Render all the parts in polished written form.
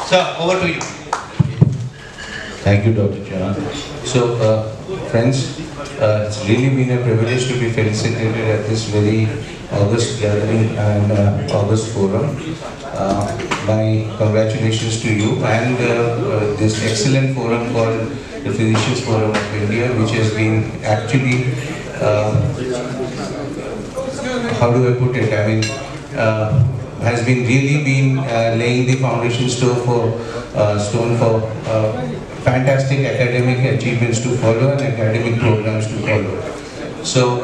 Sir, over to you. Thank you, Dr. John. So, friends, it's really been a privilege to be felicitated at this very August gathering and August forum. My congratulations to you and this excellent forum called the Physicians Forum of India, which has been actually, how do I put it? I mean, has been really been laying the foundation stone for fantastic academic achievements to follow and academic programs to follow. So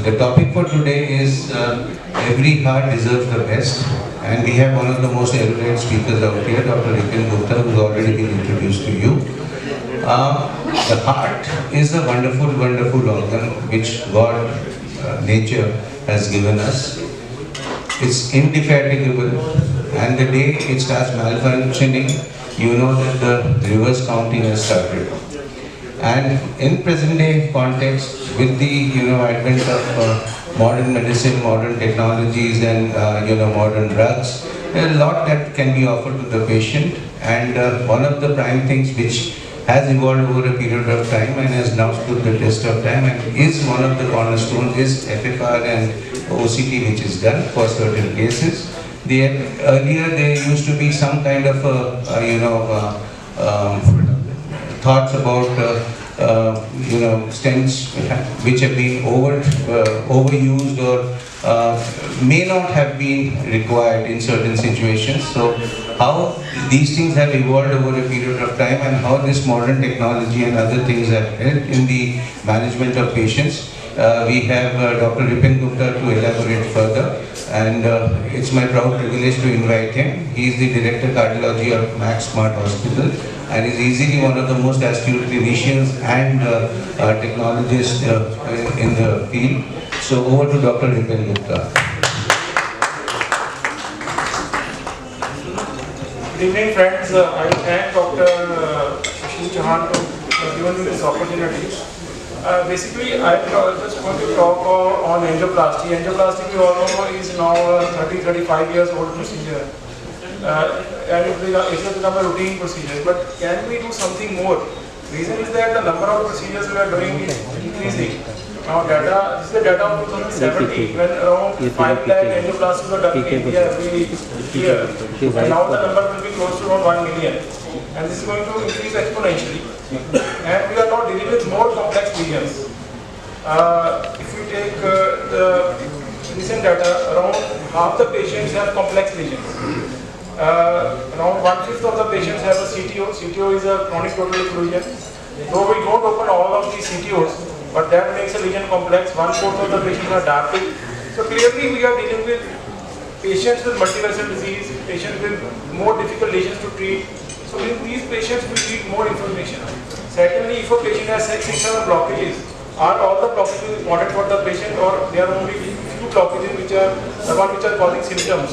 the topic for today is every heart deserves the best, and we have one of the most erudite speakers out here, Dr. Ripin Gupta, who's already been introduced to you. The heart is a wonderful, wonderful organ which God, nature has given us. It's indefatigable, and the day it starts malfunctioning, you know that the reverse counting has started. And in present day context, with the advent of modern medicine, modern technologies, and modern drugs, there are a lot that can be offered to the patient. And one of the prime things which has evolved over a period of time and has now stood the test of time and is one of the cornerstones is FFR and OCT, which is done for certain cases. Earlier there used to be some kind of thoughts about stents which have been overused or may not have been required in certain situations. So how these things have evolved over a period of time and how this modern technology and other things have helped in the management of patients. We have Dr. Ripin Gupta to elaborate further, and it's my proud privilege to invite him. He is the Director Cardiology of Max Smart Hospital and is easily one of the most astute clinicians and technologists in the field. So over to Dr. Ripin Gupta. Good evening, friends. I thank Dr. Shashil Chauhan for giving me this opportunity. Basically, I just want to talk on angioplasty. Angioplasty, we all know, is now a 30-35 years old procedure. And it has become a routine procedure. But can we do something more? Reason is that the number of procedures we are doing is increasing. Now this is the data of 2017 when around 5 lakh angioplasties were done in India every year. And now the number will be close to around 1 million. And this is going to increase exponentially. And we are now dealing with more complex lesions. If you take the recent data, around half the patients have complex lesions. Around 1/5 of the patients have a CTO. CTO is a chronic total occlusion. Though we don't open all of these CTOs, but that makes a lesion complex. 1/4 of the patients are dark. So clearly we are dealing with patients with multivessel disease, patients with more difficult lesions to treat. So in these patients we need more information. Secondly, if a patient has 6-7 blockages, are all the blockages important for the patient, or there are only few blockages which are the ones which are causing symptoms?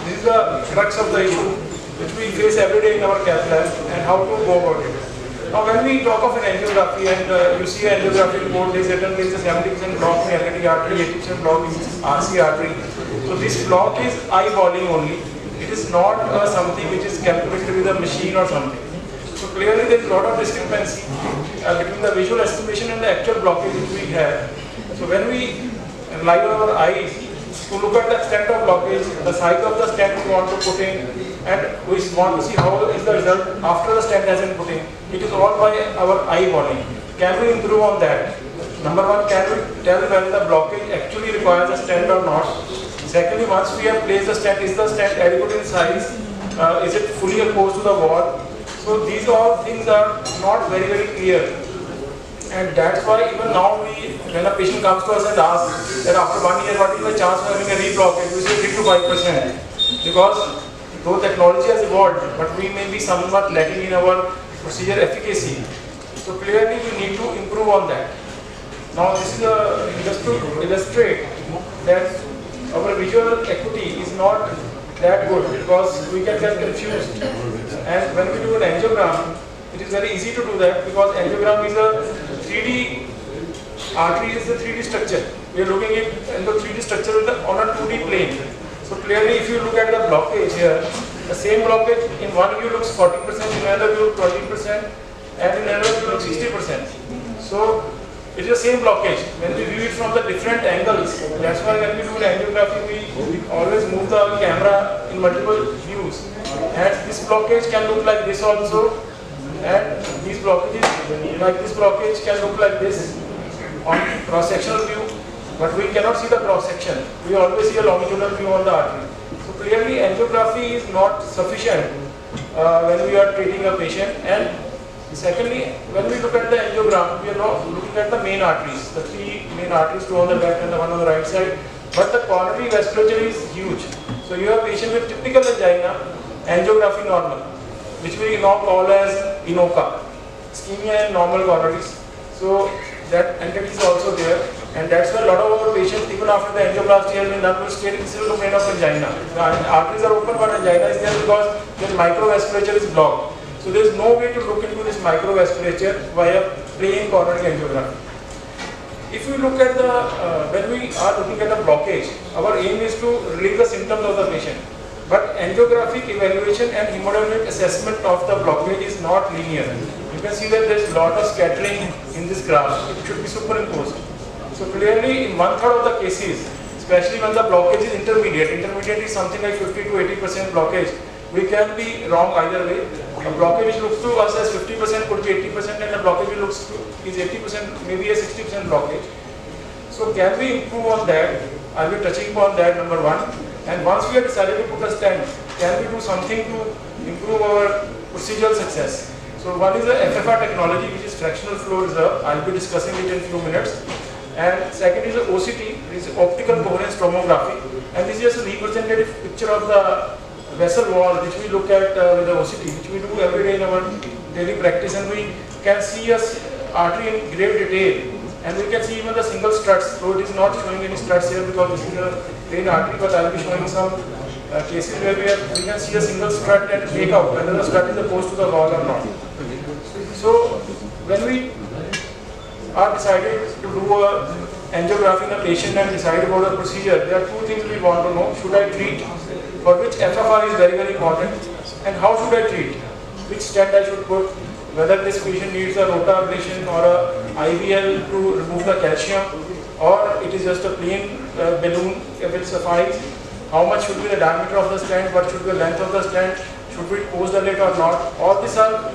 This is the crux of the issue which we face every day in our cath lab, and how to go about it. Now when we talk of an angiography and you see an angiography report, there is written there is a 70% block in L-carotid artery, 80% block in RC artery. So this block is eyeballing only. It is not something which is calculated with a machine or something. So clearly there is a lot of discrepancy between the visual estimation and the actual blockage which we have. So when we rely on our eyes to look at the extent of blockage, the size of the stent we want to put in, and we want to see how is the result after the stent has been put in. It is all by our eyeballing. Can we improve on that? Number one, can we tell whether the blockage actually requires a stent or not? Secondly, once we have placed the stent, is the stent adequate in size? Is it fully opposed to the wall? So these all things are not very, very clear. And that's why even now when a patient comes to us and asks that after 1 year, what is the chance of having a reblockage? We say 3 to 5%. Because though technology has evolved, but we may be somewhat lacking in our procedure efficacy. So clearly we need to improve on that. Now this is just to illustrate that our visual acuity is not that good because we can get confused. And when we do an angiogram, it is very easy to do that because angiogram is a 3D, artery is a 3D structure. We are looking at the 3D structure on a 2D plane. So clearly if you look at the blockage here, The same blockage in one view looks 40%, in another view 20%, and in another view looks 60%. So it is the same blockage. When we view it from the different angles, that's why when we do an angiography, we always move the camera in multiple views. And this blockage can look like this also, and these blockages, like this blockage, can look like this on cross-sectional view, but we cannot see the cross-section. We always see a longitudinal view on the artery. So clearly, angiography is not sufficient when we are treating a patient. And secondly, when we look at the angiogram, we are not looking at the main arteries, the three main arteries, two on the left and the one on the right side, but the coronary vasculature is huge. So you have a patient with typical angina, angiography normal, which we now call as INOCA, ischemia in normal coronaries. So that entity is also there, and that's why a lot of our patients, even after the angioplasty has been done, will still complain of angina. The arteries are open, but angina is there because their microvasculature is blocked. So there is no way to look into this microvasculature via plain coronary angiography. If we look at the, when we are looking at a blockage, our aim is to relieve the symptoms of the patient. But angiographic evaluation and hemodynamic assessment of the blockage is not linear. You can see that there is a lot of scattering in this graph. It should be superimposed. So clearly, in 1/3 of the cases, especially when the blockage is intermediate is something like 50 to 80% blockage, we can be wrong either way. A blockage which looks to us as 50% could be 80%, and a blockage which looks to is 80%, maybe a 60% blockage. So can we improve on that? I will be touching upon that, number one. And once we have decided to put a stent, can we do something to improve our procedural success? So one is the FFR technology, which is fractional flow reserve. I will be discussing it in a few minutes. And second is the OCT, which is optical coherence tomography. And this is just a representative picture of the vessel wall, which we look at with the OCT, which we do every day in our daily practice, and we can see a artery in great detail. And we can see even the single struts, though it is not showing any struts here because this is a plain artery, but I will be showing some cases where we can see a single strut and make out whether the strut is opposed to the wall or not. So when we are decided to do a angiography in a patient and decide about the procedure, there are two things we want to know. Should I treat? For which FFR is very, very important. And how should I treat? Which stent I should put? Whether this patient needs a rotablation or a IVL to remove the calcium, or it is just a plain balloon if it suffices. How much should be the diameter of the stent? What should be the length of the stent? Should we close the lid or not? All these are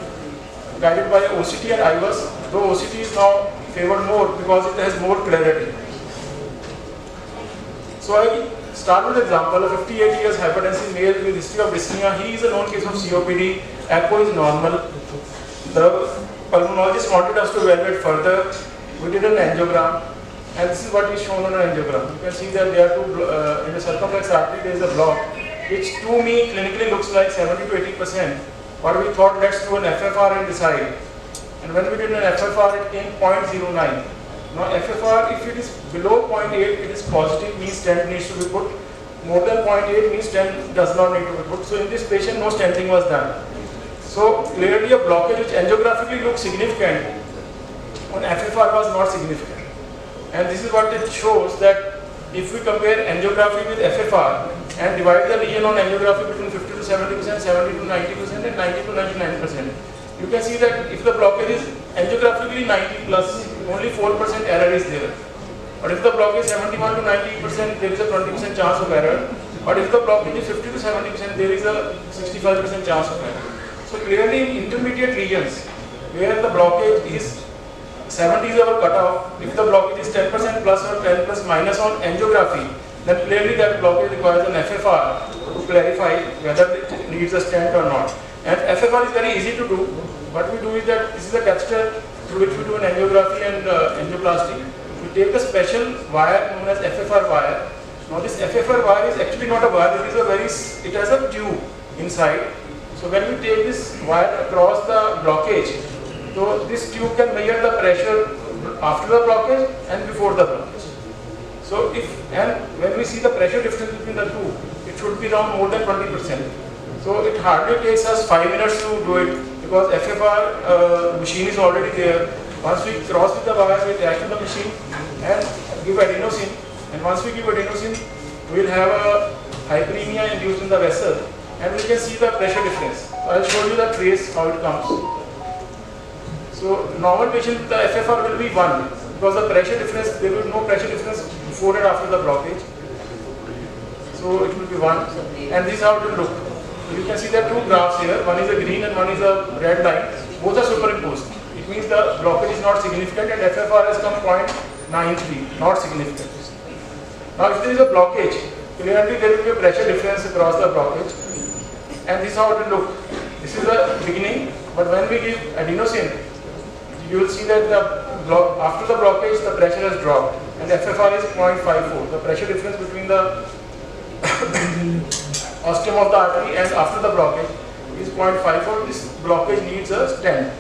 guided by OCT and IVUS, though OCT is now favored more because it has more clarity. So I start with an example. A 58 years hypertensive male with history of dyspnea. He is a known case of COPD. Echo is normal. The pulmonologist wanted us to evaluate further. We did an angiogram, and this is what is shown on an angiogram. You can see that there are two, in the circumflex artery there is a block, which to me clinically looks like 70 to 80%. But we thought, let's do an FFR and decide. And when we did an FFR, it came 0.09. Now FFR, if it is below 0.8, it is positive, means stent needs to be put. More than 0.8 means stent does not need to be put. So in this patient, no stenting was done. So clearly a blockage which angiographically looks significant, on FFR was not significant. And this is what it shows, that if we compare angiography with FFR and divide the lesion on angiography between 50 to 70%, 70 to 90%, and 90 to 99%, you can see that if the blockage is angiographically 90 plus, only 4% error is there. But if the blockage is 71 to 90%, there is a 20% chance of error. But if the blockage is 50 to 70%, there is a 65% chance of error. So clearly in intermediate lesions, where the blockage is 70 is our cutoff, if the blockage is 10% plus or 10 plus minus on angiography, then clearly that blockage requires an FFR to clarify whether it needs a stent or not. And FFR is very easy to do. What we do is that this is a catheter through which we do an angiography and angioplasty. We take a special wire known as FFR wire. Now this FFR wire is actually not a wire, it has a tube inside. So when we take this wire across the blockage, so this tube can measure the pressure after the blockage and before the blockage. So when we see the pressure difference between the two, it should be around more than 20%. So it hardly takes us 5 minutes to do it, because FFR machine is already there. Once we cross with the wire, we attach to the machine and give adenosine. And once we give adenosine, we will have a hyperemia induced in the vessel. and we can see the pressure difference. So I'll show you the trace how it comes. So normal patient, the FFR will be 1 because the pressure difference, there will be no pressure difference before and after the blockage. So it will be 1, and this is how it will look. You can see there are two graphs here, one is a green and one is a red line. Both are superimposed. It means the blockage is not significant and FFR has come 0.93, not significant. Now if there is a blockage, clearly there will be a pressure difference across the blockage, and this is how it will look. This is the beginning, but when we give adenosine, you will see that after the blockage the pressure has dropped and FFR is 0.54. The pressure difference between the ostium of the artery and after the blockage is 0.54. This blockage needs a stent.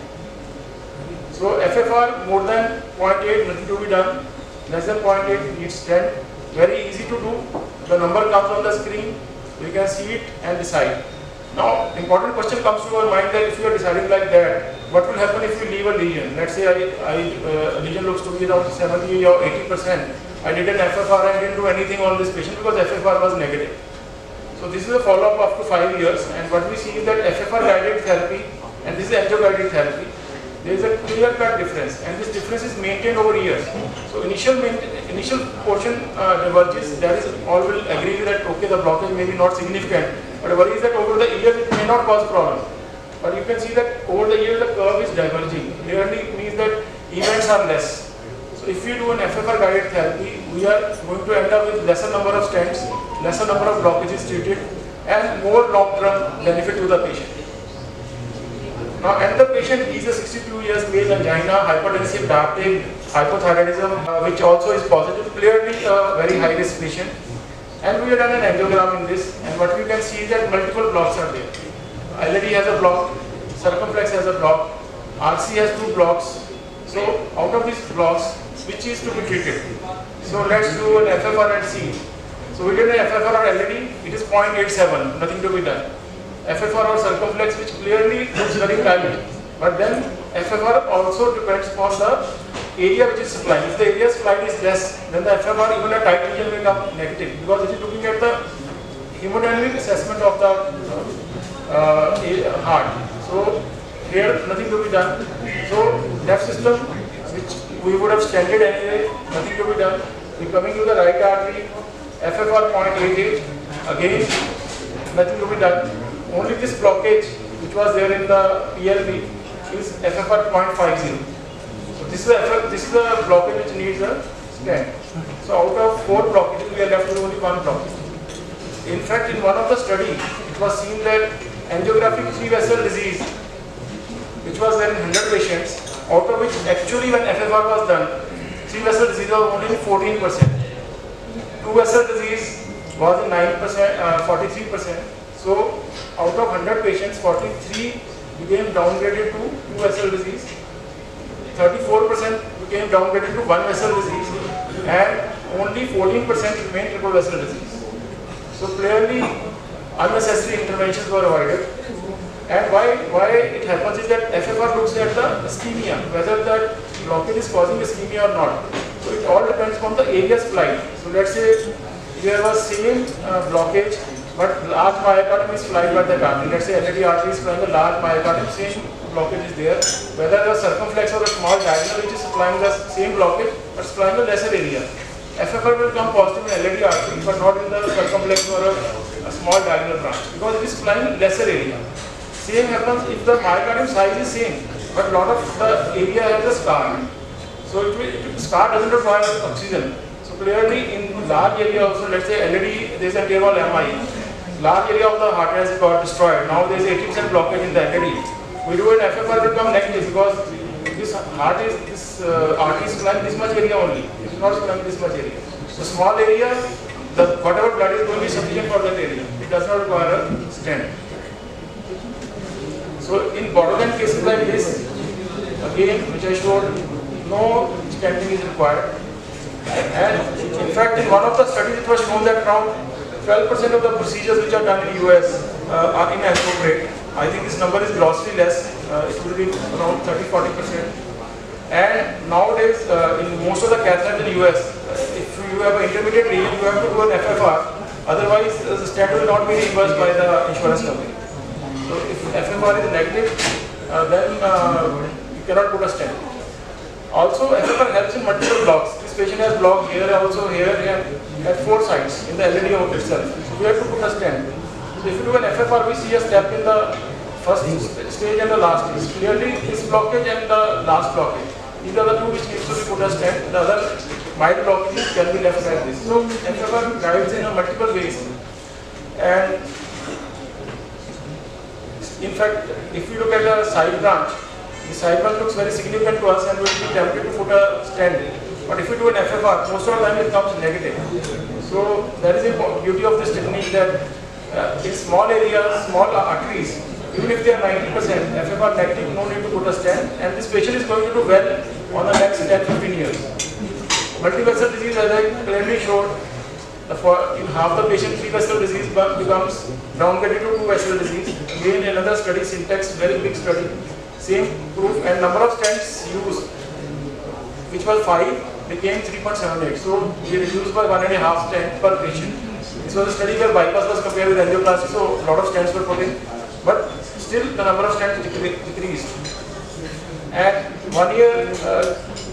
So FFR more than 0.8, nothing to be done. Less than 0.8 needs stent. Very easy to do. The number comes on the screen. You can see it and decide. Now, important question comes to our mind that if you are deciding like that, what will happen if you leave a lesion? Let's say a lesion looks to be around 70 or 80%. I did an FFR and didn't do anything on this patient because FFR was negative. So this is a follow-up after 5 years, and what we see is that FFR guided therapy and this is angio guided therapy. There is a clear-cut difference, and this difference is maintained over years. So initial portion diverges. That is, all will agree that okay, the blockage may be not significant, but the worry is that over the years it may not cause problem. But you can see that over the years the curve is diverging. Clearly means that events are less. So if we do an FFR guided therapy, we are going to end up with lesser number of stents, lesser number of blockages treated, and more long-term benefit to the patient. Now, and the patient is a 62 years male, angina, hypertensive, diabetic, hypothyroidism, which also is positive, clearly a very high risk patient. And we have done an angiogram in this, and what we can see is that multiple blocks are there. LAD has a block, circumflex has a block, RC has 2 blocks. So out of these blocks, which is to be treated? So let's do an FFR and see. So we did an FFR or LAD, it is 0.87, nothing to be done. FFR or circumflex, which clearly looks very tight, but then FFR also depends on the area which is supplied. If the area supplied is less, then the FFR, even a tight region, will become negative because it is looking at the hemodynamic assessment of the heart. So here nothing to be done. So left system, which we would have stented anyway, nothing to be done. We coming to the right artery, FFR 0.88, again nothing to be done. Only this blockage which was there in the PLB is FFR 0.50. So this is the blockage which needs a stent. So out of 4 blockages, we are left with only 1 blockage. In fact, in one of the studies, it was seen that angiographic 3-vessel disease, which was there in 100 patients, out of which actually when FFR was done, 3-vessel disease was only in 14%. 2-vessel disease was in 9%, 43%. So out of 100 patients, 43 became downgraded to 2-vessel disease, 34% became downgraded to 1-vessel disease, and only 14% remained triple-vessel disease. So clearly unnecessary interventions were avoided. And why it happens is that FFR looks at the ischemia, whether that blockage is causing ischemia or not. So it all depends on the area supplied. So let's say there was same blockage, but large myocardium is supplied by the artery. Let's say LAD artery is supplying the large myocardium, same blockage is there. Whether the circumflex or a small diagonal which is supplying the same blockage but supplying a lesser area. FFR will come positive in LAD artery but not in the circumflex or a small diagonal branch because it is supplying lesser area. Same happens if the myocardium size is same but lot of the area has a scar. So scar doesn't require oxygen. So clearly in large area also, let's say LAD, there is a tier 1 MI. Large area of the heart has got destroyed. Now there is 80% blockage in the LAD. We do an FFR will come negative because this artery is supplying this much area only. It is not supplying this much area. So small area, whatever blood is going to be sufficient for that area. It does not require a stent. So in borderline cases like this, again which I showed, no stenting is required. And in fact in one of the studies it was shown that around 12% of the procedures which are done in US are inappropriate. I think this number is grossly less. It will be around 30-40%. And nowadays, in most of the cath labs in US, if you have an intermediate lesion, you have to do an FFR Otherwise, the stent will not be reimbursed by the insurance company. So if FFR is negative, then you cannot put a stent. Also, FFR helps in multiple blocks. This patient has block here, also here, and at 4 sites in the LAD itself. So we have to put a stent. So if you do an FFR, we see a step in the first stage and the last stage. Clearly, this blockage and the last blockage. These are the two which needs to be put a stent. The other mild blockages can be left like this. So FFR guides in a multiple ways. And in fact, if you look at the side branch, the side branch looks very significant to us and we will be tempted to put a stent. But if you do an FFR, most of the time it comes negative. So that is the beauty of this technique, that in small areas, small arteries, even if they are 90%, FFR negative, no need to put a stent, and this patient is going to do well on the next 10-15 years. Multivessel disease, as I clearly showed, in half the patient 3-vessel disease becomes downgraded to 2-vessel disease. Again, another study, Syntax, very big study, same proof, and number of stents used, which was 5, became 3.78. So we reduced by 1.5 stent per patient. This was a study where bypass was compared with angioplasty, so a lot of stents were put in, but still the number of stents decreased. And 1 year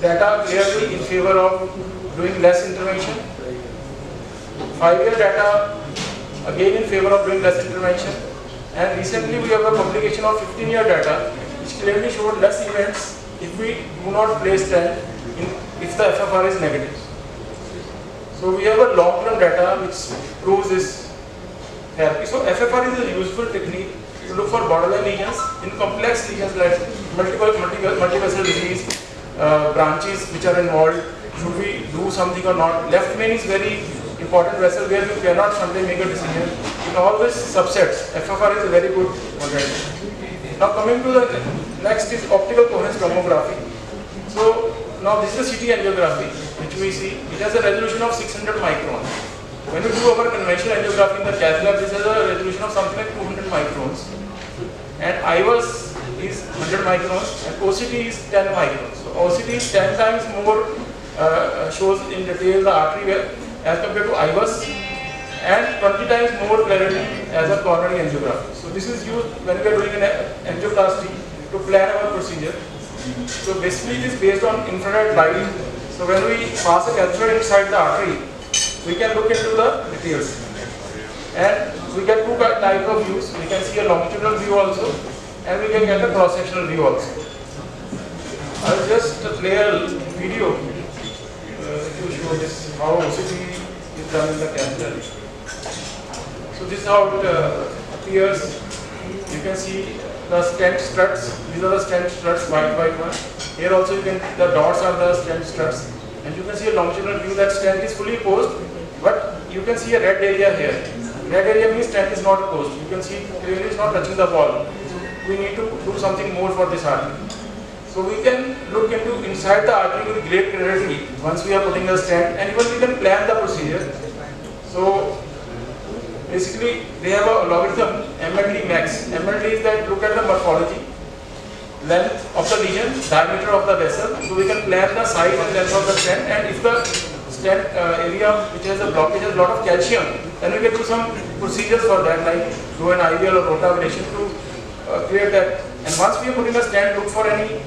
data clearly in favor of doing less intervention. 5-year data again in favor of doing less intervention. And recently we have a publication of 15-year data which clearly showed less events if we do not place stent if the FFR is negative. So we have a long-term data which proves this therapy. So FFR is a useful technique to look for borderline lesions. In complex lesions like multivessel disease, branches which are involved, should we do something or not? Left main is very important vessel where you cannot someday make a decision. In all these subsets, FFR is a very good modality. Now coming to the next is optical coherence tomography. So now this is a CT angiography which we see. It has a resolution of 600 microns. When we do our conventional angiography in the cath lab, this has a resolution of something like 200 microns. And IVUS is 100 microns and OCT is 10 microns. So OCT is 10 times more, shows in detail the artery as compared to IVUS, and 20 times more clarity as a coronary angiography. So this is used when we are doing an angioplasty to plan our procedure. So basically it is based on infrared light. So when we pass a catheter inside the artery, we can look into the details. And we get two types of views. We can see a longitudinal view also, and we can get a cross-sectional view also. I will just play a video to show this, how OCT is done in the catheter. So this is how it appears. You can see the stent struts. These are the stent struts one by one. Here also you can, the dots are the stent struts. And you can see a longitudinal view that stent is fully posed, but you can see a red area here. Red area means stent is not posed. You can see clearly it's not touching the wall. So we need to do something more for this artery. So we can look into inside the artery with great clarity once we are putting a stent, and even we can plan the procedure. So basically they have a logarithm MLD max. MLD is that look at the morphology, length of the lesion, diameter of the vessel. So we can plan the size and length of the stent, and if the stent area which has a blockage has a lot of calcium, then we can do some procedures for that, like do an IVL or rotablation to clear that. And once we are putting a stent, look for any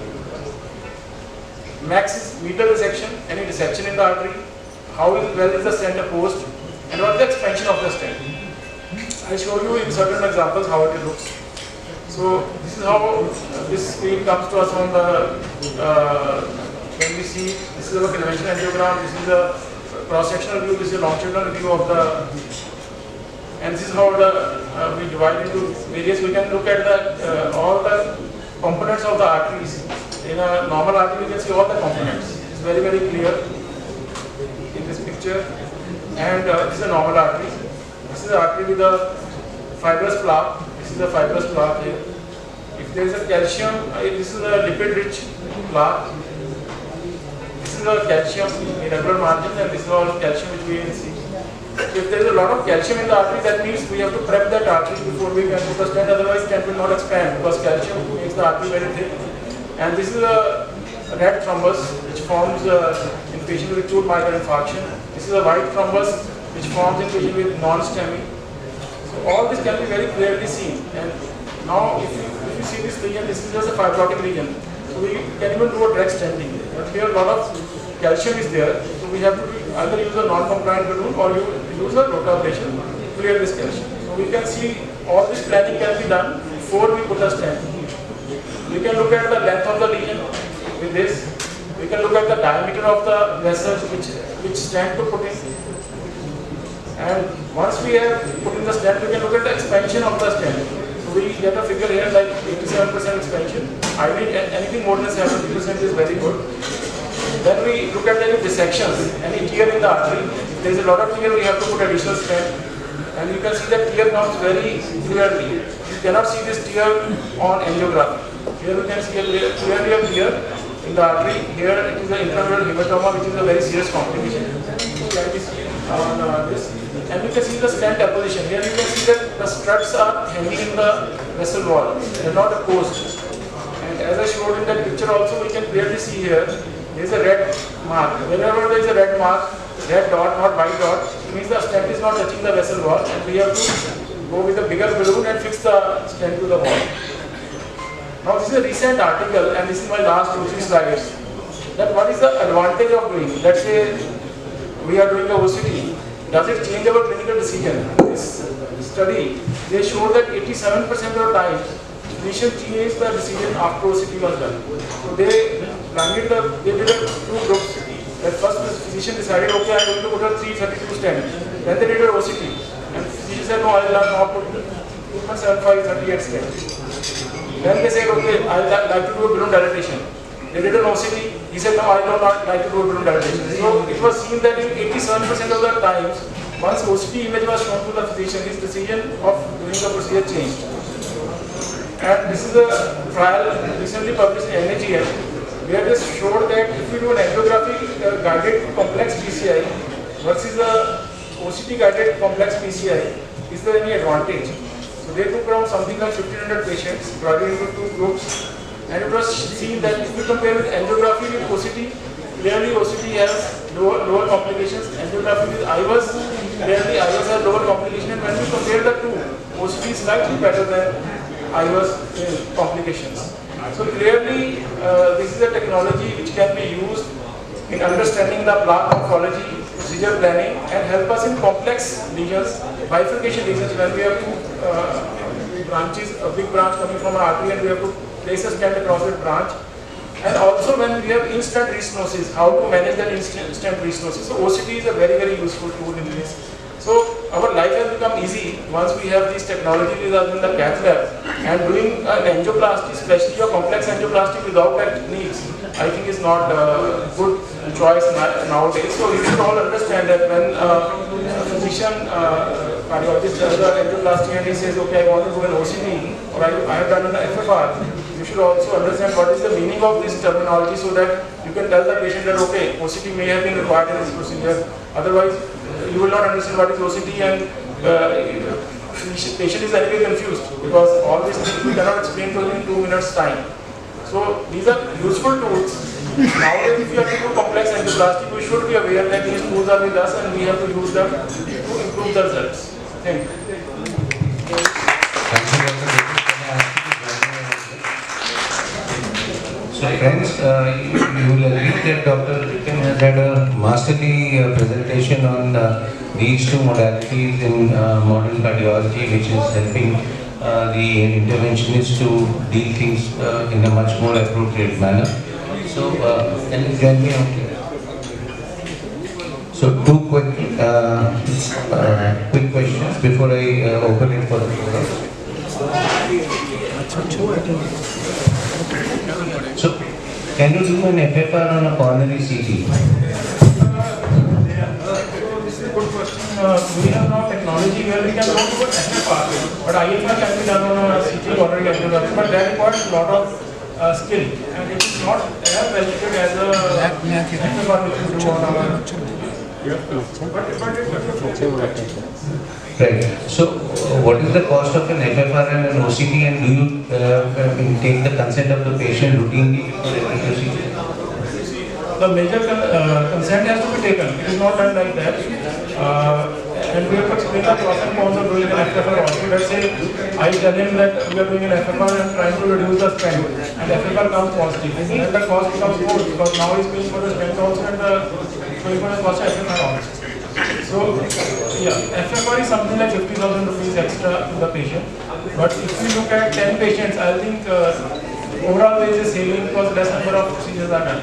max is medial dissection, any dissection in the artery, how well is the stent opposed, and what is the expansion of the stent. I show you in certain examples how it looks. So this is how this screen comes to us on the when we see this is a conventional angiogram, this is a cross-sectional view, this is a longitudinal view of the, and this is how the we divide into various. We can look at the all the components of the arteries. In a normal artery, we can see all the components. It's very clear in this picture. And this is a normal artery. This is an artery with a fibrous plaque. This is a fibrous plaque here. If there is a calcium, this is a lipid-rich plaque. This is a calcium irregular margin, and this is all calcium which we will see. If there is a lot of calcium in the artery, that means we have to prep that artery before we can put the stent. Otherwise, stent will not expand because calcium makes the artery very thick. And this is a red thrombus which forms in patients with acute myocardial infarction. This is a white thrombus which forms in region with non-STEMI. So all this can be very clearly seen. And now if you see this region, this is just a fibrotic region. So we can even do a direct stenting. But here a lot of calcium is there. So we have to either use a non-compliant balloon or you use a rotablation to clear this calcium. So we can see all this planning can be done before we put a stent. We can look at the length of the lesion with this. We can look at the diameter of the vessels which stent to put in. And once we have put in the stent, we can look at the expansion of the stent. So we get a figure here like 87% expansion. Ideally, anything more than 70% is very good. Then we look at any dissections, any tear in the artery. If there is a lot of tear, we have to put additional stent. And you can see that tear comes very clearly. You cannot see this tear on angiography. Here we can see clearly a tear in the artery. Here it is an intramural hematoma, which is a very serious complication. Can we see on this? And you can see the stent apposition. Here you can see that the struts are hanging in the vessel wall. They are not opposed. And as I showed in that picture also, we can clearly see here, there is a red mark. Whenever there is a red mark, red dot, not white dot, it means the stent is not touching the vessel wall, and we have to go with a bigger balloon and fix the stent to the wall. Now this is a recent article, and this is my last 2-3 slides. That what is the advantage of doing? Let's say we are doing a OCT. Does it change our clinical decision? This study, they showed that 87% of the time, physician changed the decision after OCT was done. So they did two groups. At first, the physician decided, okay, I am going to put a 332 stent. Then they did an OCT. And the physician said, no, I will not put 2.75 38 stent. Then they said, okay, I would like to do a balloon dilatation. They did an OCT. He said, no, I do not like to do a balloon dilatation. So it was seen that in 87% of the times, once OCT image was shown to the physician, his decision of doing the procedure changed. And this is a trial recently published in NAGM, where they showed that if you do an angiography guided complex PCI versus a OCT guided complex PCI, is there any advantage? So they took around something like 1500 patients, divided into two groups, and it was seen that if you compare with angiography with OCT, clearly OCT has lower complications. Angiography with IVUS, clearly IVUS has lower complications, and when we compare the two, OCT is slightly better than IVUS complications. So clearly, this is a technology which can be used in understanding the plaque morphology, procedure planning, and help us in complex lesions, bifurcation lesions when we have two branches, a big branch coming from an artery, and we have to place a stent across that branch. And also when we have instant restenosis, how to manage that instant restenosis. So OCT is a very, very useful tool in this. So our life has become easy once we have this technology with us in the cath lab, and doing an angioplasty, especially a complex angioplasty without that techniques, I think is not a good choice nowadays. So you should all understand that when a physician, cardiologist does the angioplasty and he says, okay, I want to do an OCT, or I have done an FFR, you should also understand what is the meaning of this terminology, so that you can tell the patient that, okay, OCT may have been required in this procedure. Otherwise, you will not understand what is OCT, and patient is anyway confused, because all these things we cannot explain to him in 2 minutes time. So these are useful tools. Nowadays, if you have to do complex angioplasty, we should be aware that these tools are with us and we have to use them to improve the results. Thank you. Thank you, Dr. So friends, you will agree that Dr. Riken has had a masterly presentation on these two modalities in modern cardiology, which is helping the interventionist to deal things in a much more appropriate manner. So, can you join me on here? So, two quick questions before I open it for the floor. So, can you do an FFR on a coronary CT? This is a good question. We have now technology where we can go to an FFR, but IFR can be done on a CT coronary angiography, but that requires a lot of skill, and it is not as validated as a FFR which we do on our. Right. So, what is the cost of an FFR and an OCT, and do you take the consent of the patient routinely before every procedure? the major consent has to be taken. It is not done like that. And we have to explain the pros and cons of doing an FFR also. Let's say I tell him that we are doing an FFR and trying to reduce the spend, and FFR comes positive. And the cost becomes more because now he's paying for the spend also and paying for the cost of FFR also. So, yeah, FFR is something like 50,000 rupees extra to the patient. But if we look at 10 patients, I think overall there is a saving because less number of procedures are done.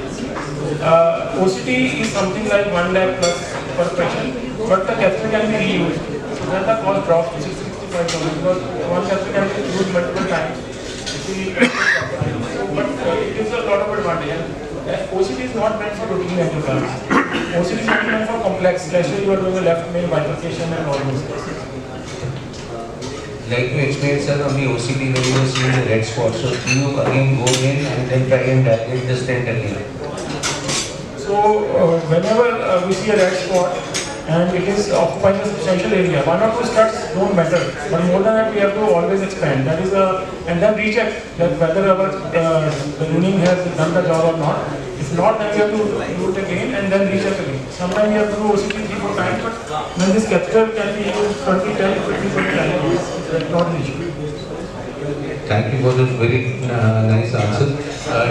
OCT is something like 1 lakh plus per patient, but the catheter can be reused. So then the cost drops to 65,000 because one catheter can be used multiple times. But it gives a lot of advantage. OCT is not meant for routine angiograms. OCT is meant for complex, especially you are doing a left main bifurcation and all those things. Like you explained, sir, on the OCT when you were seeing the red spots, so you again go in and then try and dilate the stent again. So whenever we see a red spot and it is occupying a substantial area, 1 or 2 stents don't matter. But more than that, we have to always expand. That is and then recheck that whether our the tuning has done the job or not. If not, then we have to do it again and then recheck again. Sometimes we have to do OCT 3-4 times, but when this catheter can be used 20 times, 50 times, it's not an issue. Thank you for those very nice answers.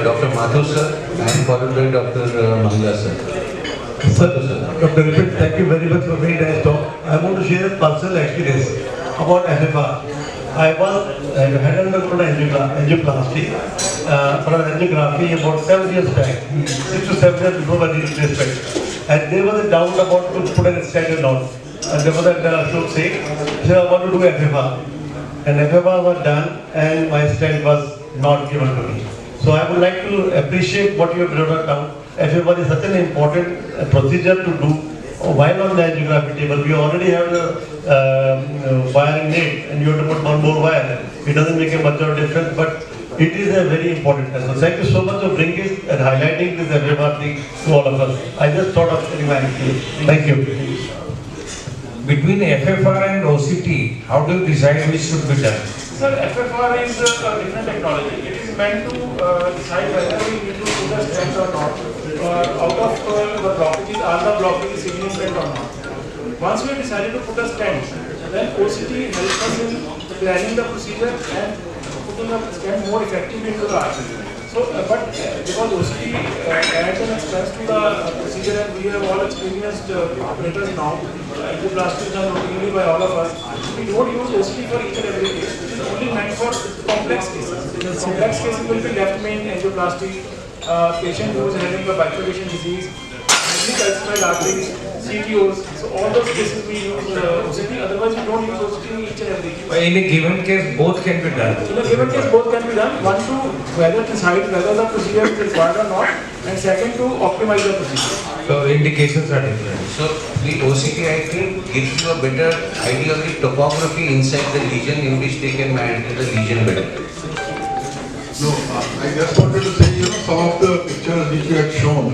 Dr. Mathur sir, and followed by Dr. Mangla sir. Sir, Dr. Ripit, thank you very much for very nice talk. I want to share a personal experience about FFR. I had undergone angioplasty for an angiography about 7 years back, 6 to 7 years before my knee replacement. And there was a doubt about to put a stent or not. And there was a should say, I want to do FFR. And FFR was done and my stent was not given to me. So I would like to appreciate what you have brought down. FFR is such an important procedure to do while on the angiography table. We already have the wiring made and you have to put one more wire. It doesn't make a much of a difference, but it is a very important test. So thank you so much for bringing it and highlighting this FFR thing to all of us. I just thought of sharing my experience. Thank you. Between FFR and OCT, how do you decide which should be done? Sir, FFR is a different technology. It is meant to decide whether we need to do the stent or not. Out of the blockages, are the blockages significant or not? Once we have decided to put a stent, then OCT helps us in planning the procedure and putting the stent more effectively into the artery. So, but because OCT adds an expense to the procedure and we have all experienced operators now, angioplasty is done routinely by all of us, we don't use OCT for each and every case. It is only meant for complex cases. Complex cases will be left main angioplasty, patient who is having a bifurcation disease, calcified arteries, CTOs. So all those cases we use OCT, otherwise we don't use OCT in each and every case. In a given case, both can be done. In a given case, both can be done. One, to whether decide whether the procedure is required or not, and second, to optimize the procedure. So indications are different. So the OCT, I think, gives you a better idea of the topography inside the lesion in which they can manage the lesion better. No, I just wanted to say, some of the pictures which you had shown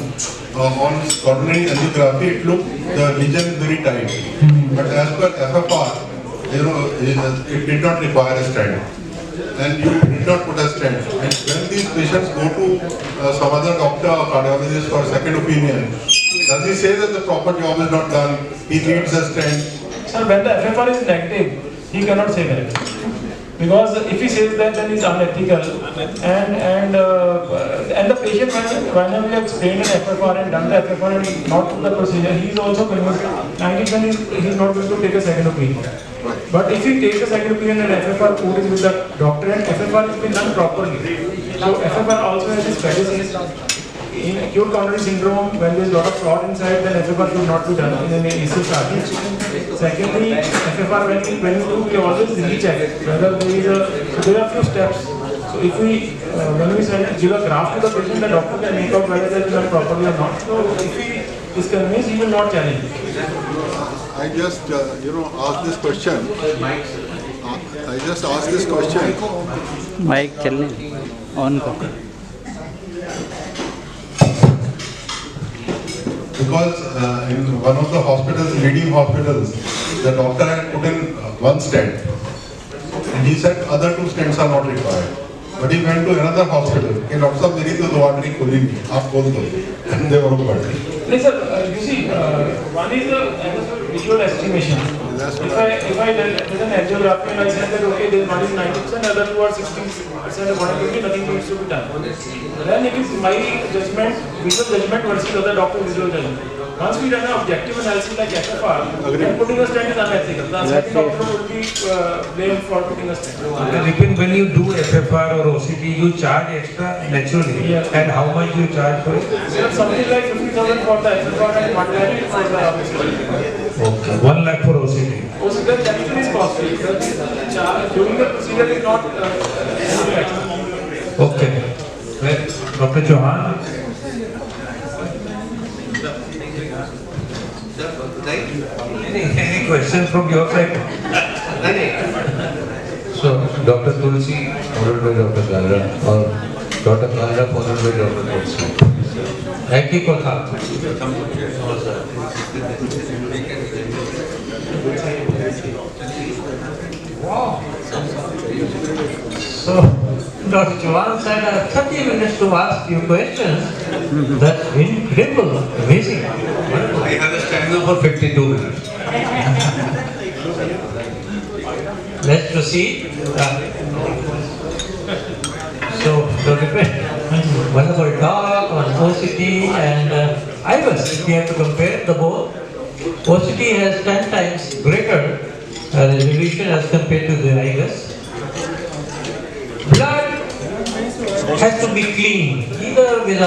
on coronary angiography, it looked the lesion very tight. But as per FFR, it did not require a stent, and you did not put a stent. And when these patients go to some other doctor or cardiologist for a second opinion, does he say that the proper job is not done? He needs a stent. Sir, when the FFR is negative, he cannot say that. Because if he says that, then it's unethical, and the patient, whenever we have explained an FFR and done the FFR and not to the procedure, he is also convinced 90% he is not going to take a second opinion. But if he takes a second opinion and FFR code is with the doctor and FFR has been done properly, so FFR also has its strategies. In acute coronary syndrome, when there is a lot of clot inside, then FFR should not be done in an AC charge. Secondly, FFR when you do, we always recheck whether there is a. So there are few steps. So if we when we give a graph to the patient, the doctor can make out whether that is done properly or not. So if he is convinced, he will not challenge. I just asked this question. I just asked this question. Mic चलने on कर. Because in one of the hospitals, leading hospitals, the doctor had put in one stent, and he said other 2 stents are not required. but he went to another hospital. कि doctor साहब मेरी तो दो artery खुली नहीं, आप खोल दो. And they were open. Yes, sir. You see, one is the visual estimation. If I did an angiography and I said that okay, this one is 90%, other two are 60%, or whatever, nothing needs to be done. Then it is my judgment, visual judgment versus other doctor's visual judgment. Once we run an objective analysis like FFR, then putting a stent is unethical. The second doctor will be blamed for putting a stent. Vipin, when you do FFR or OCT, you charge extra naturally. Yeah. And how much you charge for it? So something like 50,000 for the FFR and 1 lakh for the OCT. Okay. 1 lakh for OCT. Also, the technical is costly. During the procedure is not extra. Okay. Well, Dr. Chauhan? Any questions from your side? So, Dr. Tulsi followed by Dr. Gandra, or Dr. Gandra followed by Dr. Tulsi. एक ही को था। Wow. So, Dr. Chauhan said I have 30 minutes to ask you questions. That's incredible, amazing. I have a stamina for 52 minutes. Let's proceed. So, wonderful talk on OCT and IVUS. We have to compare the both. OCT has 10 times greater resolution as compared to the IVUS. Blood has to be clean, either with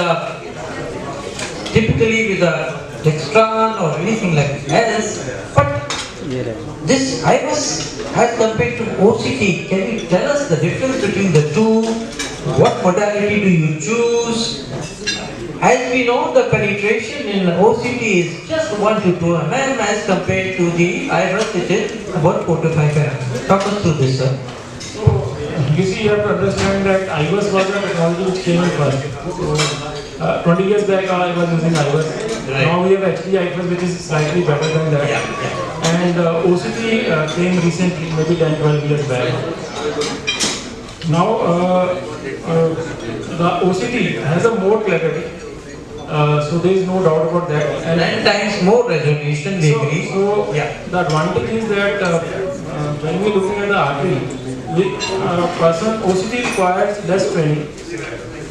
typically with a dextran or anything like else. But this IVUS as compared to OCT, can you tell us the difference between the two? What modality do you choose? As we know, the penetration in OCT is just 1 to 2 mm as compared to the IVUS, which is about 4 to 5 mm. Talk us through this, sir. So, you see, you have to understand that IVUS was a technology which came in first. So, 20 years back, I was using IVUS. Right. Now we have HD IVUS, which is slightly better than that. And OCT came recently, maybe 10-12 years back. Now, the OCT has a more clarity. So there is no doubt about that. And 9 times more resolution, they agree. So Yeah. the advantage is that when we looking at the artery, person OCT requires less training,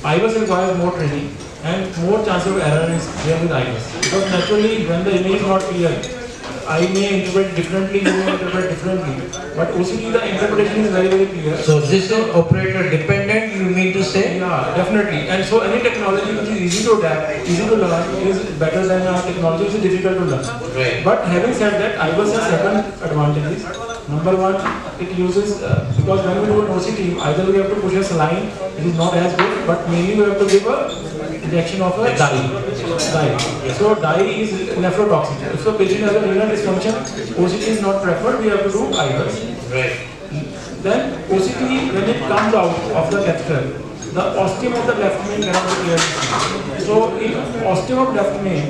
IVUS requires more training, and more chance of error is there with IVUS. Because naturally, when the image is not clear, I may interpret differently, you may interpret differently. But OCT, the interpretation is very, very clear. So this is operator dependent, you mean to say? Yeah, definitely. And so any technology which is easy to adapt, easy to learn is better than a technology which is difficult to learn. Right. But having said that, IVUS has certain advantages. Number one, it uses, because when we do an OCT, either we have to push a saline, it is not as good, but mainly we have to give a injection of a dye. So dye is nephrotoxic. If the patient has a renal dysfunction, OCT is not preferred, we have to do IVUS. Right. Then OCT, when it comes out of the catheter, the ostium of the left main cannot be clearly seen. So in ostium of left main,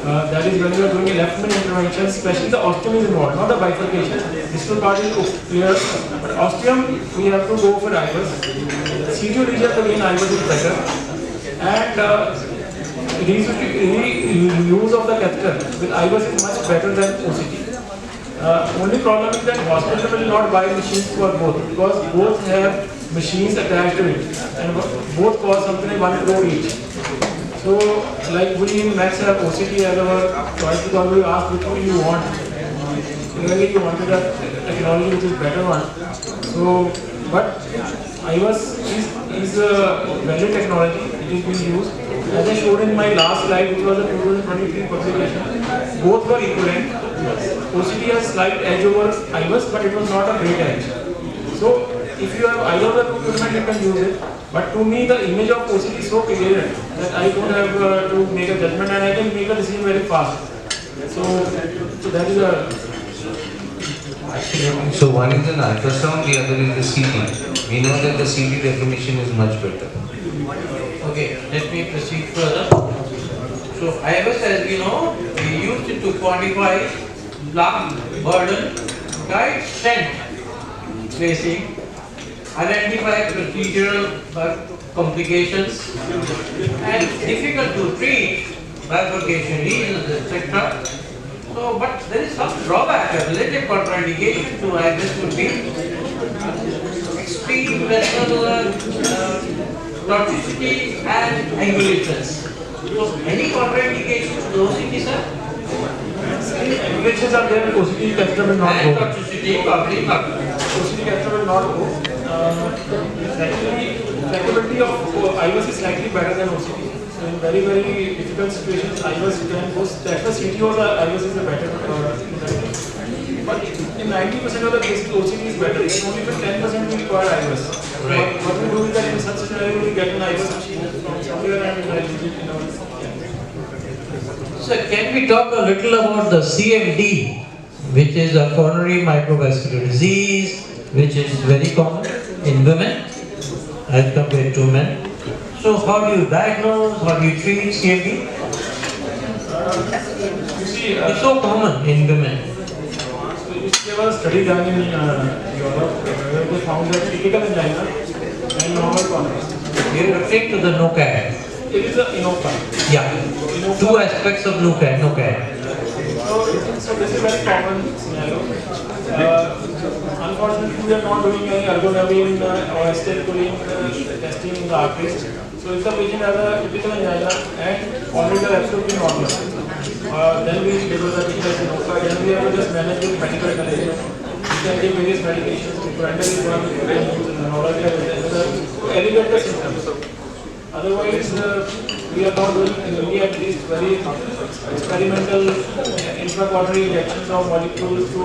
that is when you are doing a left main intervention, especially the ostium is involved, not the bifurcation. Distal part is clear, but ostium we have to go for IVUS. C2 region again IVUS is better, and use of the catheter with IVUS is much better than OCT. Only problem is that hospital will not buy machines for both, because both have machines attached to it, and both cost something like 1 crore each. So, like we in Max have OCT as our choice, because we asked which one you want. Clearly you wanted a technology which is better one. So, but IVUS is a valid technology, it is being used. As I showed in my last slide, which was a 2023 publication, both were equivalent. OCT has slight edge over IVUS, but it was not a great edge. So, if you have either of the two equipment, you can use it. But to me, the image of OCT is so clear that I don't have to make a judgment, and I can make a decision very fast. So that is a... So one is an ultrasound, the other is the CT. We know that the CT definition is much better. Okay, let me proceed further. So IVUS, as we know, we used it to quantify plaque burden, guide stent placing. identify procedural complications and difficult to treat bifurcation lesions, etc. So, but there is some drawback, a relative contraindication to IBS would be extreme vessel toxicity and angulations. So, any contraindication to OCT, sir? Angulations are there, OCT catheter will not And go. toxicity probably not. OCT catheter will not go. Actually, trackability of IVUS is slightly better than OCT. So in very, very difficult situations, IVUS can go. That's the CTO, the IVUS is a better. But in 90% of the cases, OCT is better. It's only for 10% we require IVUS. Right. What we do is that in such a scenario, we get an IVUS machine from somewhere and we use it in our. So can we talk a little about the CMD, which is a coronary microvascular disease, which is very common in women as compared to men. So how do you diagnose, how do you treat CMD? You see, It's so common in women. there was a study done in Europe where they found that typical angina and normal contrast. You're referring to the NOCAD. It is a inopa. Yeah. Two aspects of NOCAD. So this is very common scenario. Unfortunately, we are not doing any ergotamine or acetylcholine testing in the arteries. So if the patient has a typical angina and already are absolutely normal, then we label the typical inopa. Then we have to just manage with medical intervention. We can take various medications. Preventive is one. We can use neurology to elevate the symptoms. Otherwise, we are not doing only at least very experimental intracoronary injections of molecules to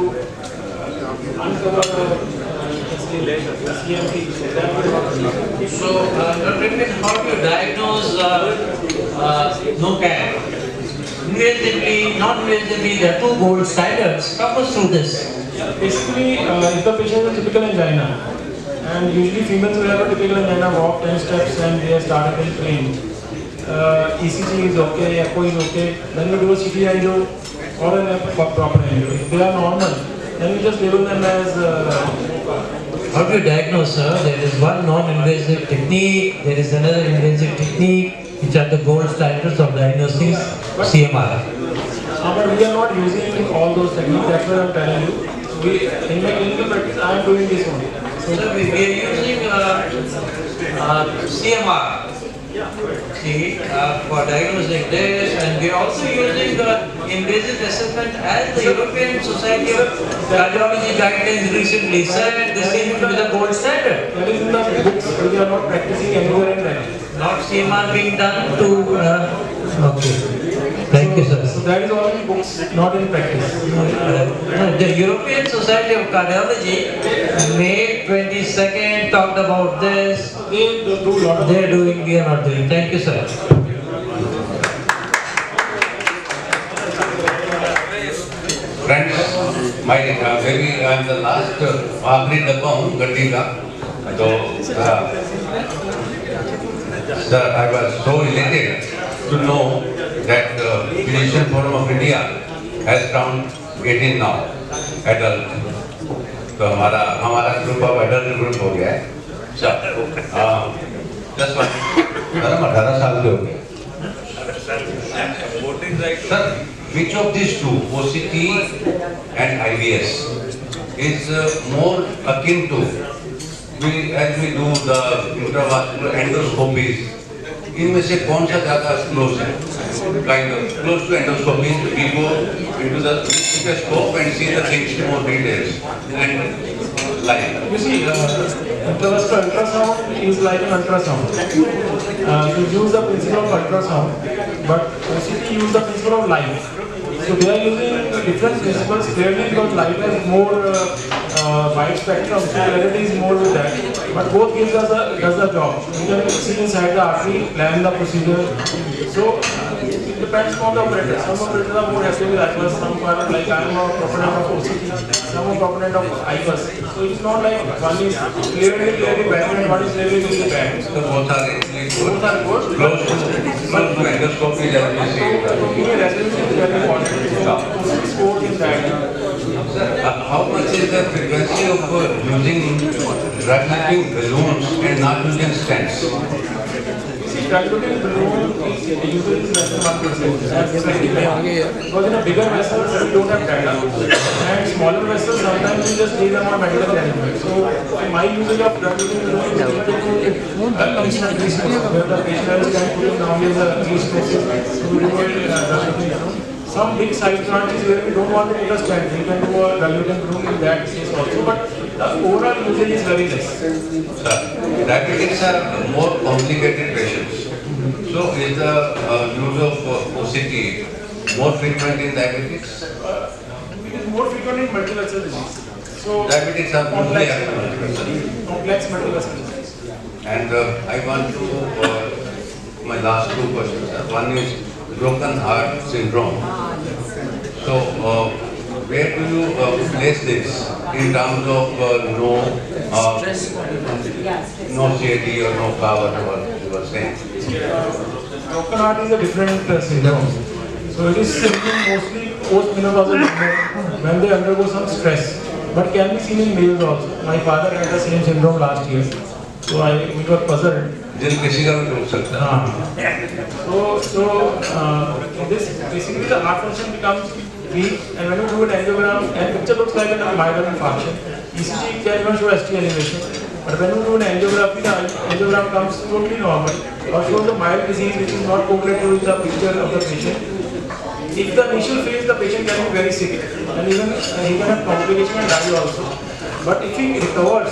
uncover CMT. So that will not be. So, Dr. Vipin, how do you diagnose NOCAD? Invasively, non-invasively, there are two gold standards. Talk us through this. Basically, if the patient has a typical angina, and usually females will have a typical angina, walk 10 steps and they are started in pain. ECG is okay, echo is okay, then we do a CT angio or a proper angio. If they are normal, then we just label them as How do you diagnose, sir? There is one non-invasive technique, there is another invasive technique, which are the gold standards of diagnosing CMR. but we are not using all those techniques, that's what I am telling you. In my clinical practice, I am doing this only. So we are using CMR for diagnosing this, and we are also using invasive assessment as the European Society of Cardiology guidelines recently said this seems to be the gold standard. That is in the books, but we are not practicing anywhere in that. Not CMR being done to. Okay. Thank you, sir. So that is all in books, not in practice. The European Society of Cardiology, May 22nd, talked about this. They do a lot of. They are doing, we are not doing. Thank you, sir. Friends, my maybe I am the last आखिरी डब्बा हूँ गड्डी का तो sir, I was so elated to know that Physician Forum of India has crowned 18 now adult. तो हमारा group of adult group हो गया है. So, just one. हम 18 साल के हो गए. Sir, which of these two, OCT and IVS, is more akin to, as we do the intravascular endoscopies, इनमें से कौन सा ज़्यादा close है? Kind of close to endoscopy, we go into the scope and see the things in more details and live. You see, intravascular ultrasound is like an ultrasound. You use the principle of ultrasound, but OCT use the principle of light. So they are using different principles clearly because light has more wide spectrum, so clarity is more with that. But both gives us does the job. You can see inside the artery, plan the procedure. So it depends on the operator. Some operators are more happy with IVUS, some are like I am a proponent of OCT, some are proponent of IVUS. So it's not like one is clearly bad and one is clearly bad. So both are actually good. Both are good. Close to endoscopy, as we see. So resolution is very important. So OCT scores in that. Sir, how much is the frequency of using drug-eluting balloons and not using stents? See, drug-eluting balloon usually less than 1%. That's slightly higher. Because in a bigger vessels, we don't have data. And smaller vessels, sometimes we just need them on medical management. So, my usage of drug-eluting balloon is limited to instant resources, where the patient can put it down as a resources. So, we do it drug-eluting balloon. Some big side branches where we don't want to put a stent, we can do a diluting room in that case also, but the overall usage is very less. Sir, diabetics are more complicated patients. So is the use of OCT more frequent in diabetics? It is more frequent in multivessel disease. So Diabetics are mostly multivessel. complex multivessel disease. And I want to, my last two questions, sir. One is broken heart syndrome. So, where do you place this in terms of no CAD or no power, whatever you were saying? Broken heart is a different syndrome. So it is syndrome mostly post-menopausal women when they undergo some stress, but can be seen in males also. My father had the same syndrome last year, so we were puzzled. जिन किसी का भी हो सकता है. This basically the heart function becomes weak, and when you do an angiogram, and picture looks like a myocardial infarction. ECG can even show ST elevation, but when you do an angiography, the angiogram comes totally normal, or shows a mild disease which is not correlated with the picture of the patient. If the initial phase, the patient can be very sick, and even he can have complication and die also. But if he recovers,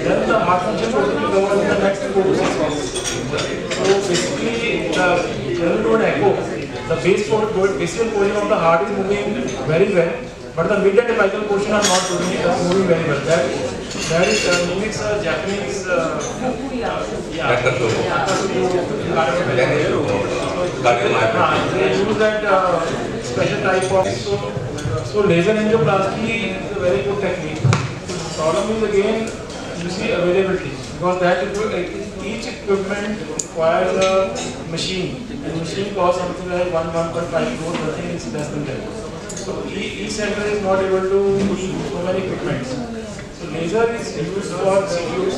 then the heart function totally recovers in the next 4 to 6 months. So basically, when you do an echo, the basial portion of the heart is moving very well, but the mid and apical portion are not moving very well. That is mimics a Japanese they use that special type of so laser angioplasty is a very good technique. Problem is again, you see availability, because that each equipment requires a machine, and machine costs something like 1.5 crore, nothing is less than that. So each center is not able to use so many equipments. So laser is used for CTOs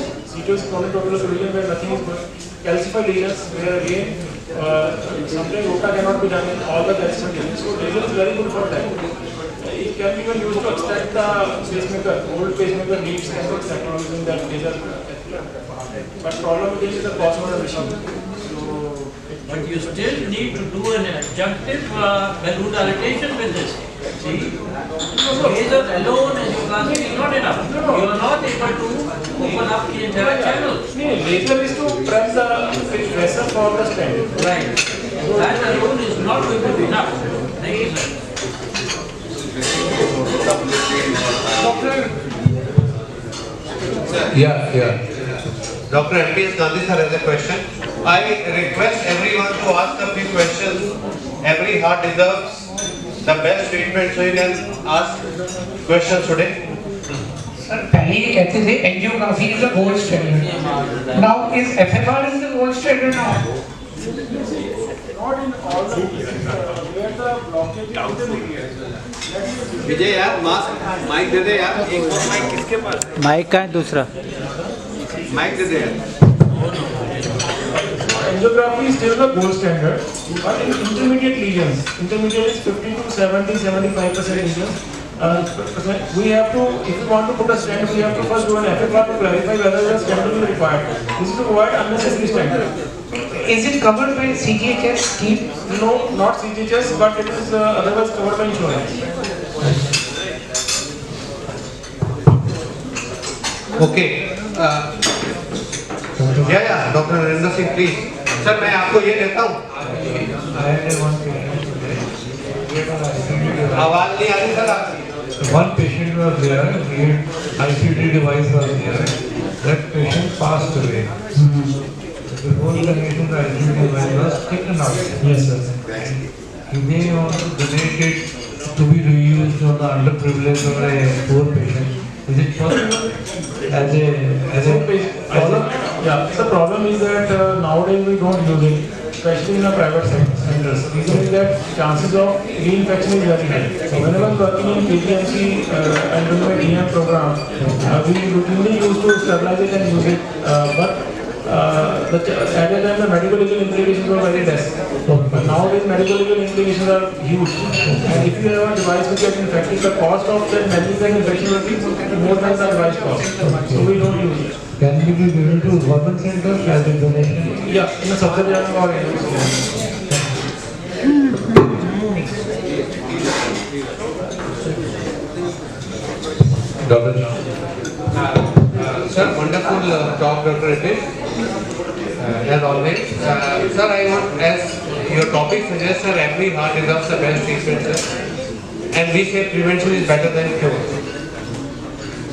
is chromatographic region where nothing is good. Calcified lesions where again sometimes ROTA cannot be done in all the calcified lesions. So laser is very good for that. It can be even used to extract the pacemaker, old pacemaker leads can be extracted using that laser. But problem is the cost of the machine. But you still need to do an adjunctive balloon dilatation with this. See, laser alone angioplasty is not enough. You are not able to open up the entire channel. Laser is to press the vessel for the stent. Right. So that alone is not going to be enough. Dr. M.P.S. Gandhi sir has a question. I request everyone to ask a few questions. Every heart deserves the best treatment, so you can ask questions today. Sir पहले ये कहते थे angiography is the gold standard now is FFR is the gold standard now Not in all the cases where the blockage is intermediate. विजय यार mic दे दे यार. एक और mic किसके पास है? माइक का है दूसरा. माइक दे दे यार. Angiography is still the gold standard, but in intermediate lesions, intermediate is 50 to 70, 75% lesions. We have to, if we want to put a stent, we have to first do an FFR to clarify whether the stent will be required. This is to avoid unnecessary stent. Is it covered by CGHS scheme? No, not CGHS, but it is otherwise covered by insurance. Okay. Dr. Narendra Singh, please. Sir, मैं आपको ये देता हूँ. आवाज नहीं आ रही sir आपकी. One patient was there, he had ICD device was there. That patient passed away. Before the patient, the ICD device was taken out. Yes, sir. They want to donate it to be reused on the underprivileged or a poor patient. Is it possible? As a Problem, yeah, the problem is that nowadays we don't use it, especially in the private sector. centers. Reason is that chances of reinfection is very high. So whenever working in KPMC and doing my DM program, we routinely used to stabilize it and use it, but at the time the medical legal implications were very less. But nowadays medical legal implications are huge. And if you have a device which gets infected, the cost of that medical infection will be more than the device cost. So we don't use it. Can we be given to government centers as a donation? Yeah, in a subsidiary or Dr. John. Sir, wonderful talk, Dr. Ritesh. As always. Sir, I want, as your topic suggests, sir, every heart deserves the best treatment, sir. And we say prevention is better than cure.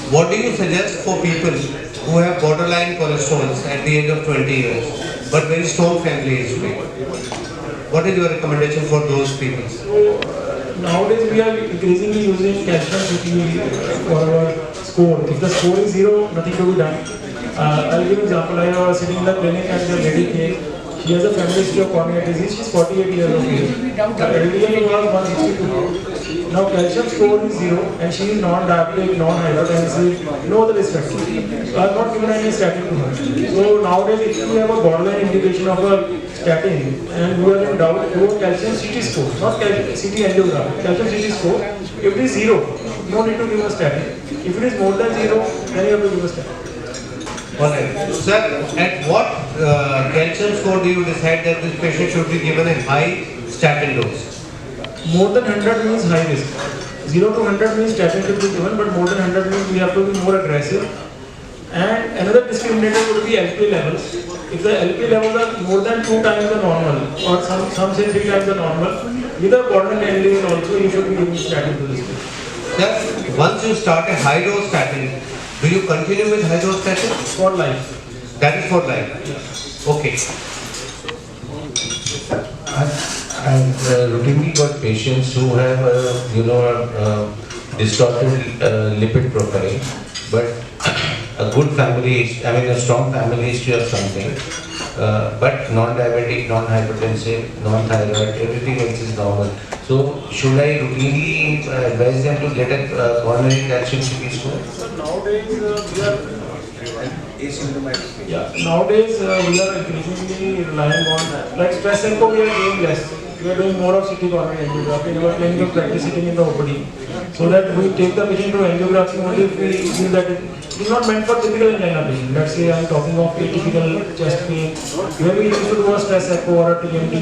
What do you suggest for people who have borderline cholesterols at the age of 20 years, but very strong family history? What is your recommendation for those people? So, nowadays we are increasingly using calcium CT for our score. If the score is 0, nothing to be done. I'll give an example. I was sitting in the clinic and the lady came. She has a family history of coronary disease. She's 48 years of age. The LDL was 162. Now calcium score is 0 and she is non-diabetic, non-hypertensive, no other risk factor. So I have not given any statin to her. So nowadays if you have a borderline indication of a statin and you are in doubt, do a calcium CT score, not CT angiogram, calcium CT score. If it is 0, no need to give a statin. If it is more than 0, then you have to give a statin. Alright. Sir, at what calcium score do you decide that this patient should be given a high statin dose? More than 100 means high risk. 0 to 100 means statin should be given, but more than 100 means we have to be more aggressive. And another discriminator would be LP levels. If the LP levels are more than 2 times the normal, or some say 3 times the normal, with a borderline LDL also you should be giving statin to this patient. Sir, once you start a high dose statin, do you continue with high dose statin? For life. That is for life. Okay. And routinely got patients who have distorted lipid profile, but a good family, a strong family history of something, but non-diabetic, non-hypertensive, non-thyroid, everything else is normal. So should I routinely advise them to get a coronary calcium CT score? So nowadays we are nowadays we are increasingly relying on, like stress echo we are doing less. We are doing more of CT coronary angiography in our clinical practice sitting in the OPD. So that we take the patient to angiography only if we feel that it is not meant for typical angina patient. Let's say I am talking of atypical chest pain, where we used to do a stress echo or a TMT,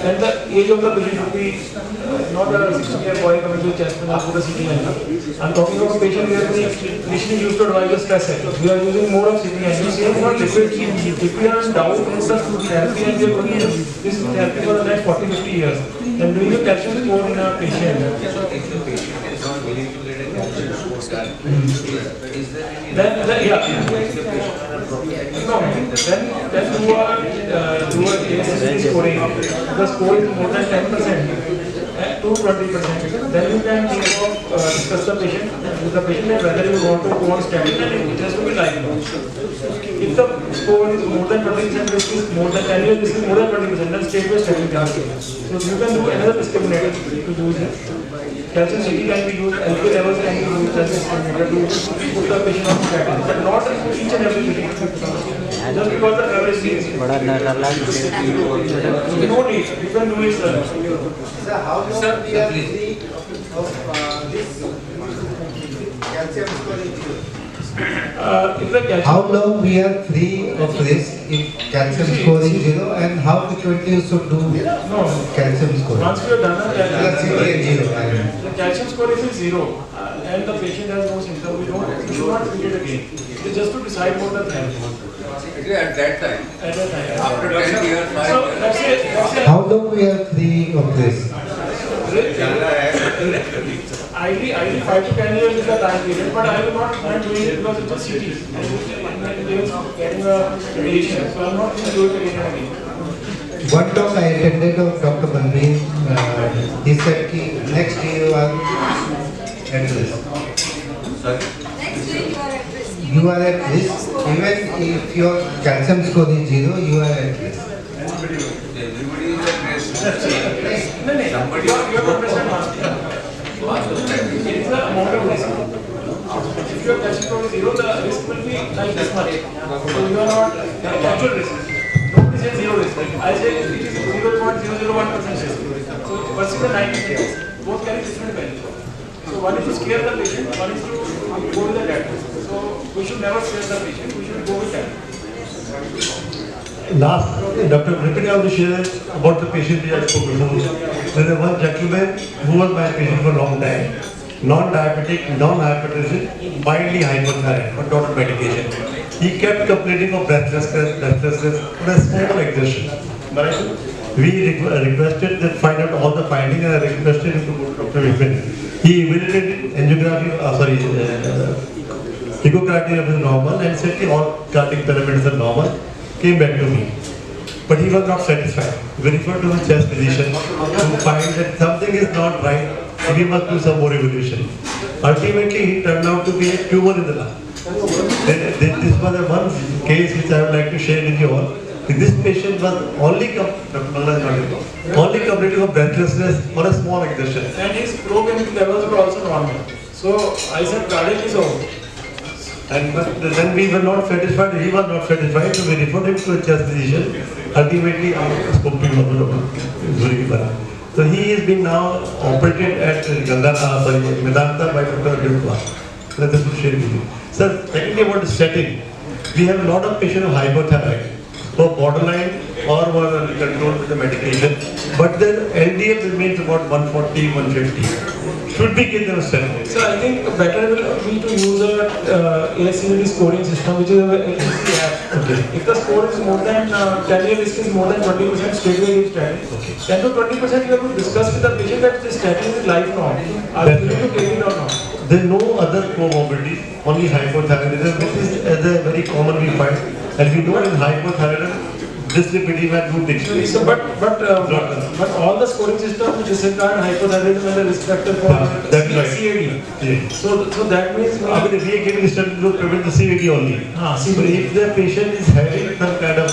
and the age of the patient would be not a 60-year boy coming to chest pain or put a CT angina. I am talking of a patient where we initially used to advise a stress echo. We are using more of CT angina. Same for lipid. If we are in doubt with the therapy and we are going to use this therapy for the next 40-50 years, then doing a calcium score in a patient. Then do a ASC scoring. The score is more than 10% to 20%. Then you can think of discuss the patient with the patient and whether you want to go on statin, and it has to be lifelong. If the score is more than 20%, this is more than 10 years, this is more than 20%, then straight away statin can be used. So you can do another discriminator to use it. Calcium CT can be used, LP levels can be used as a discriminator to put the patient on statin, but not each and every patient. Just because the average is no need, you can do it, sir. Sir, how long we are free of this calcium scoring? How long we are free of this if calcium score is 0, and how frequently you should do calcium score? Once we have done the calcium score is 0 and the patient has no symptom, we should not treat it again. It's just to decide what the therapy Actually, at that time, after 10 years, 5 so years. let's say How long we are free of this? Ideally 5 to 10 years is the time period, but I will not mind doing it because it's just CT. I'm getting a radiation, so I'm not going to do it again and again. One talk I attended of Dr. Banveen, he said that next year you are at risk. Sorry? Next year you are at risk. You are at risk. Even if your calcium score is 0, you are at risk. Very well. Everybody is at risk. No, no, Somebody you have to understand one thing. Pass the standard. It is the amount of risk. If your calcium score is 0, the risk will be like this much. So you are not the actual risk. Nobody says 0 risk. I say it is 0.001% risk. So versus the 90%. Both carry different values. So one is to scare the patient, one is to go with the data. So we should never scare the patient, we should go with that. Last, Dr. Repeatedly I want to share about the patient we had spoken about. There is one gentleman who was my patient for a long time, non-diabetic, non-hypertensive, mildly hypothyroid, but not on medication. He kept complaining of breathlessness, but a small exertion. We requested that find out all the findings and I requested him to go to Dr. Vipin. He evaluated angiography, echocardiogram is normal and said all cardiac parameters are normal. Came back to me. But he was not satisfied. We referred to the chest physician to find that something is not right. We must do some more evaluation. Ultimately, he turned out to be a tumor in the lung. This was a one case which I would like to share with you all. This patient was only complaining of breathlessness or a small exertion. And his pro-chemical levels were also normal. So I said cardiac is over. But then we were not satisfied, he was not satisfied, so we referred him to a chest physician. Ultimately, I spoke to him about. So he is being now operated at Medanta by Dr. Dutwa. Let us share with you. Sir, secondly about the setting, we have a lot of patients of hypothyroid who are borderline or were controlled with the medication, but their LDL remains about 140, 150. Should we give them a statin? So I think better will be to use a ASCVD scoring system, which is a LCC app. Okay. If the score is more than 10-year risk is more than 20%, straight away give statin. Okay. 10 to 20% you have to discuss with the patient that this statin is lifelong. Are you willing to take it or not? There are no other comorbidities, only hypothyroidism, which is a very common we find. And we know in hypothyroidism, dyslipidemia do take place. So, but all the scoring systems disregard hypothyroidism as a risk factor for That's right. CAD. Yeah. So that means I mean, if we are giving statin to prevent the CVD only. So if the patient is having some kind of,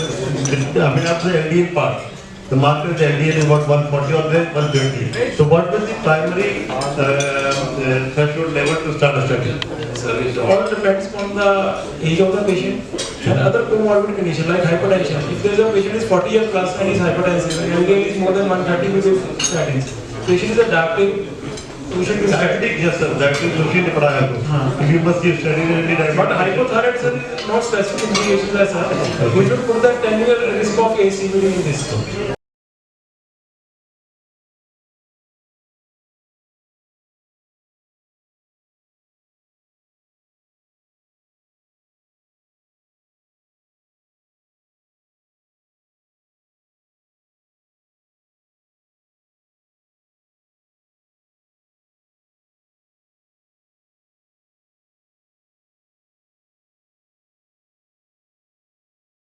after the LDL part, the marker of the LDL is about 140 or then 120. So what was the primary threshold level to start a study? It all depends on the age of the patient and other comorbid condition like hypertension. If there is a patient is 40 years plus and is hypertensive and LDL is more than 130 with statins, patient is a diabetic. Diabetic, yes sir, that is machine padaya to. If you must give study diabetic. But hypothyroidism is not specific indications as such. We should put the 10-year risk of ACVD in this.